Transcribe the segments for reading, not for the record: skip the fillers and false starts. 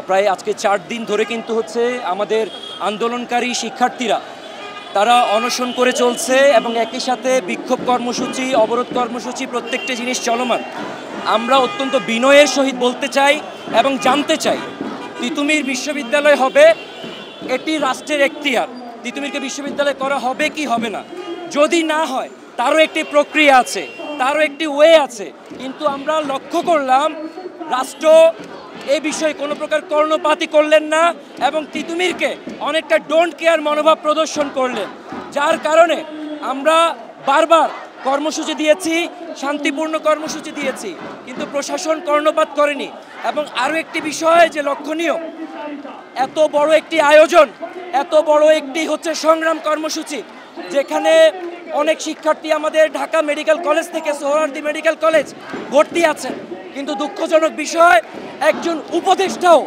প্রায় আজকে 4 দিন ধরে কিন্তু হচ্ছে আমাদের আন্দোলনকারী শিক্ষার্থীরা তারা অনশন করে চলছে এবং একই সাথে বিক্ষোভ কর্মসূচি, অবরোধ কর্মসূচি প্রত্যেকটা জিনিস চলমান। আমরা অত্যন্ত বিনয়ের সহিত বলতে চাই এবং জানতে চাই, তিতুমির বিশ্ববিদ্যালয় হবে এটি রাষ্ট্রের এখতিয়ার। তিতুমিরকে বিশ্ববিদ্যালয় করা হবে কি হবে না, যদি না হয় তারও একটি প্রক্রিয়া আছে, তারও একটি ওয়ে আছে। কিন্তু আমরা লক্ষ্য করলাম রাষ্ট্র এই বিষয়ে কোনো প্রকার কর্ণপাতই করলেন না এবং তিতুমিরকে অনেকটা ডোন্ট কেয়ার মনোভাব প্রদর্শন করলেন, যার কারণে আমরা বারবার কর্মসূচি দিয়েছি, শান্তিপূর্ণ কর্মসূচি দিয়েছি, কিন্তু প্রশাসন কর্ণপাত করেনি। এবং আরও একটি বিষয় যে লক্ষণীয়, এত বড় একটি আয়োজন, এত বড় একটি হচ্ছে সংগ্রাম কর্মসূচি, যেখানে অনেক শিক্ষার্থী আমাদের ঢাকা মেডিকেল কলেজ থেকে সোহরাওয়ার্দী মেডিকেল কলেজ ভর্তি আছেন, কিন্তু দুঃখজনক বিষয় একজন উপদেষ্টাও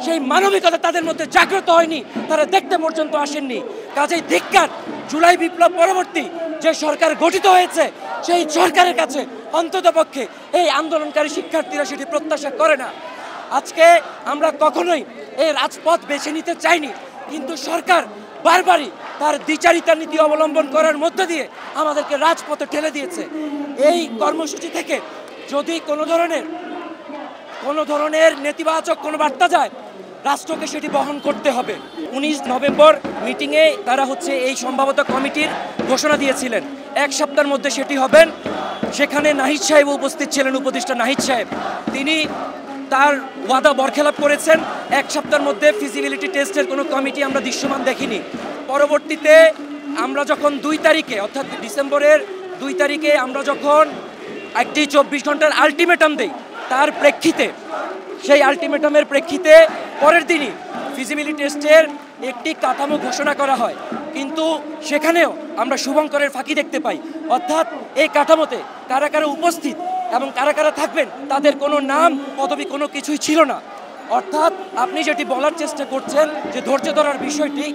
সেই মানবিকতা তাদের মধ্যে জাগ্রত হয়নি, তারা দেখতে পর্যন্ত আসেননি। কাজেই ধিক্কার, জুলাই বিপ্লব পরবর্তী যে সরকার গঠিত হয়েছে সেই সরকারের কাছে অন্ততপক্ষে এই আন্দোলনকারী শিক্ষার্থীরা সেটি প্রত্যাশা করে না। আজকে আমরা কখনোই এই রাজপথ বেছে নিতে চাইনি, কিন্তু সরকার বারবারই তার দ্বিচারিতা নীতি অবলম্বন করার মধ্য দিয়ে আমাদেরকে রাজপথে ঠেলে দিয়েছে। এই কর্মসূচি থেকে যদি কোনো ধরনের নেতিবাচক কোনো বার্তা যায়, রাষ্ট্রকে সেটি বহন করতে হবে। 19 নভেম্বর মিটিংয়ে তারা হচ্ছে এই সম্ভবত কমিটির ঘোষণা দিয়েছিলেন, 1 সপ্তাহের মধ্যে সেটি হবেন। সেখানে নাহিদ সাহেব উপস্থিত ছিলেন, উপদেষ্টা নাহিদ সাহেব, তিনি তার ওয়াদা বরখেলাপ করেছেন। 1 সপ্তাহের মধ্যে ফিজিবিলিটি টেস্টের কোনো কমিটি আমরা দৃশ্যমান দেখিনি। পরবর্তীতে আমরা যখন 2 তারিখে অর্থাৎ ডিসেম্বরের 2 তারিখে আমরা যখন একটি 24 ঘন্টার আলটিমেটাম দেই, তার প্রেক্ষিতে সেই আলটিমেটামের প্রেক্ষিতে পরের দিনই ফিজিবিলিটি টেস্টের একটি কাঠামো ঘোষণা করা হয়, কিন্তু সেখানেও আমরা শুভঙ্করের ফাঁকি দেখতে পাই। অর্থাৎ এই কাঠামোতে কারা কারা উপস্থিত এবং কারা কারা থাকবেন তাদের কোনো নাম পদবি কোনো কিছুই ছিল না। অর্থাৎ আপনি যেটি বলার চেষ্টা করছেন যে ধৈর্য ধরার বিষয়টি,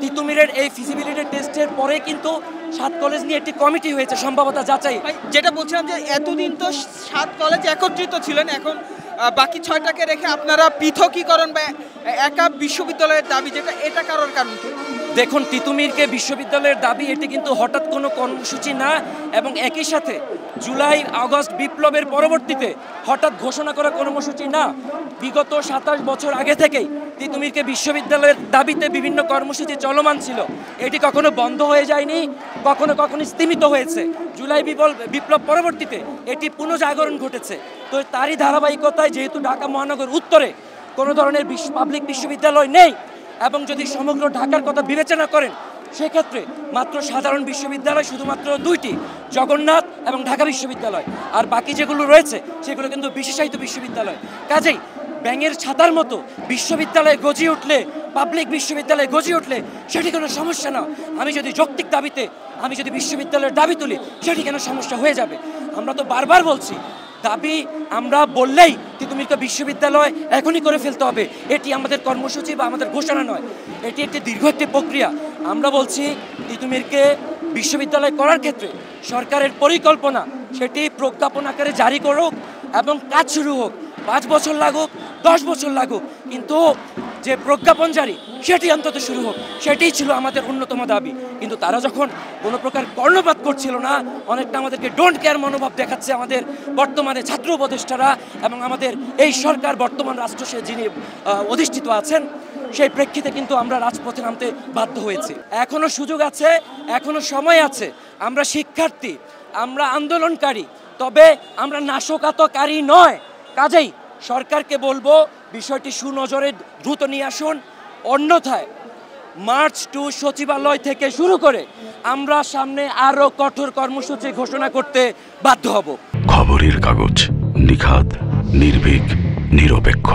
তিতুমিরের এই ফিজিবিলিটি টেস্টের পরে কিন্তু 7 কলেজ নিয়ে একটি কমিটি হয়েছে সম্ভাবত যাচাই। যেটা বলছিলাম যে এতদিন তো 7 কলেজ একত্রিত ছিলেন, এখন বাকি 6টাকে রেখে আপনারা পৃথকীকরণ বা একা বিশ্ববিদ্যালয়ের দাবি, এটা কারণ কি? দেখুন, তিতুমিরকে বিশ্ববিদ্যালয়ের দাবি এটি কিন্তু হঠাৎ কোনো কর্মসূচি না, এবং একই সাথে জুলাই আগস্ট বিপ্লবের পরবর্তীতে হঠাৎ ঘোষণা করা কর্মসূচি না। বিগত 27 বছর আগে থেকেই তিতুমিরকে বিশ্ববিদ্যালয়ের দাবিতে বিভিন্ন কর্মসূচি চলমান ছিল। এটি কখনো বন্ধ হয়ে যায়নি, কখনো স্তীমিত হয়েছে। জুলাই বিপ্লব পরবর্তীতে এটি পুনঃজাগরণ ঘটেছে। তো তারই ধারাবাহিকতায় যেহেতু ঢাকা মহানগর উত্তরে কোনো ধরনের পাবলিক বিশ্ববিদ্যালয় নেই, এবং যদি সমগ্র ঢাকার কথা বিবেচনা করেন সেক্ষেত্রে মাত্র সাধারণ বিশ্ববিদ্যালয় শুধুমাত্র 2টি, জগন্নাথ এবং ঢাকা বিশ্ববিদ্যালয়, আর বাকি যেগুলো রয়েছে সেগুলো কিন্তু বিশেষায়িত বিশ্ববিদ্যালয়। কাজেই ব্যাঙের ছাতার মতো বিশ্ববিদ্যালয়ে গজিয়ে উঠলে, পাবলিক বিশ্ববিদ্যালয়ে গজিয়ে উঠলে সেটি কোনো সমস্যা না। আমি যদি যৌক্তিক দাবিতে আমি যদি বিশ্ববিদ্যালয়ের দাবি তুলি, সেটি কেন সমস্যা হয়ে যাবে? আমরা তো বারবার বলছি, দাবি আমরা বললেই তিতুমিরকে বিশ্ববিদ্যালয় এখনই করে ফেলতে হবে, এটি আমাদের কর্মসূচি বা আমাদের ঘোষণা নয়, এটি একটি দীর্ঘ একটি প্রক্রিয়া। আমরা বলছি তিতুমিরকে বিশ্ববিদ্যালয় করার ক্ষেত্রে সরকারের পরিকল্পনা সেটি প্রজ্ঞাপন আকারে জারি করুক এবং কাজ শুরু হোক, 5 বছর লাগুক, 10 বছর লাগুক, কিন্তু যে প্রজ্ঞাপন জারি সেটি অন্তত শুরু হোক, সেটিই ছিল আমাদের অন্যতম দাবি। কিন্তু তারা যখন কোনো প্রকার কর্ণপাত করছিল না, অনেকটা আমাদেরকে ডোন্ট কেয়ার মনোভাব দেখাচ্ছে আমাদের বর্তমানে ছাত্র উপদেষ্টারা এবং আমাদের এই সরকার, বর্তমান রাষ্ট্র সে যিনি অধিষ্ঠিত আছেন, সেই প্রেক্ষিতে কিন্তু আমরা রাজপথে নামতে বাধ্য হয়েছি। এখনও সুযোগ আছে, এখনও সময় আছে। আমরা শিক্ষার্থী, আমরা আন্দোলনকারী, তবে আমরা নাশকতাকারী নয়। কাজেই সরকারকে বলবো বিষয়টি সুনজরে দ্রুত নিয়ে আসুন, অন্যথায় মার্চ টু সচিবালয় থেকে শুরু করে আমরা সামনে আরো কঠোর কর্মসূচি ঘোষণা করতে বাধ্য হব। খবরের কাগজ, নিখাত, নির্ভীক, নিরপেক্ষ।